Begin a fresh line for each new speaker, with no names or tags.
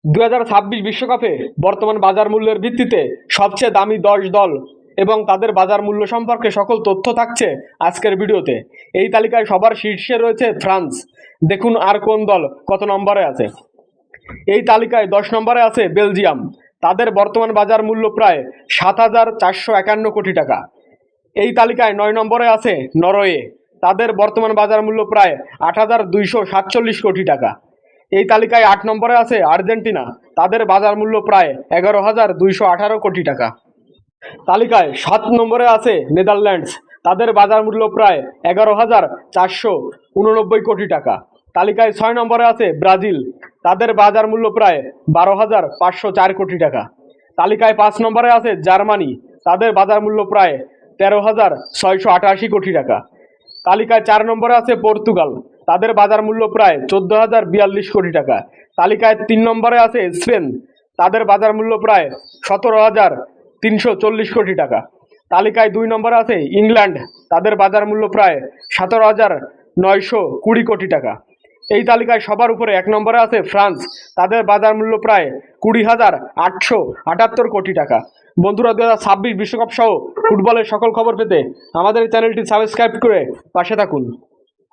2026 বিশ্বকাপে বর্তমান বাজার মূল্যের ভিত্তিতে সবচেয়ে দামি 10 দল এবং তাদের বাজার মূল্য সম্পর্কে সকল তথ্য থাকছে আজকের ভিডিওতে। এই তালিকায় সবার শীর্ষে রয়েছে ফ্রান্স। দেখুন আর কোন দল কত নম্বরে আছে। এই তালিকায় 10 নম্বরে আছে বেলজিয়াম। তাদের বর্তমান বাজার মূল্য প্রায় 7,451 কোটি টাকা। এই তালিকায় 9 নম্বরে আছে নরওয়ে। তাদের বর্তমান বাজার মূল্য প্রায় 8,247 কোটি টাকা। এই তালিকায় 8 নম্বরে আছে আর্জেন্টিনা। তাদের বাজার মূল্য প্রায় 11,218 কোটি টাকা। তালিকায় 7 নম্বরে আছে নেদারল্যান্ডস। তাদের বাজার মূল্য প্রায় 11,489 কোটি টাকা। তালিকায় 6 নম্বরে আছে ব্রাজিল। তাদের বাজার মূল্য প্রায় 12,504 কোটি টাকা। তালিকায় 5 নম্বরে আছে জার্মানি। তাদের বাজার মূল্য প্রায় 13,688 কোটি টাকা। তালিকায় 4 নম্বরে আছে পর্তুগাল। তাদের বাজার মূল্য প্রায় 14,042 কোটি টাকা। তালিকায় 3 নম্বরে আছে স্পেন। তাদের বাজার মূল্য প্রায় 17,340 কোটি টাকা। তালিকায় 2 নম্বরে আছে ইংল্যান্ড। তাদের বাজার মূল্য প্রায় 17,920 কোটি টাকা। এই তালিকায় সবার উপরে 1 নম্বরে আছে ফ্রান্স। তাদের বাজার মূল্য প্রায় 20,878 কোটি টাকা। বন্ধুরা, 2026 বিশ্বকাপ সহ ফুটবলের সকল খবর পেতে আমাদের চ্যানেলটি সাবস্ক্রাইব করে পাশে থাকুন।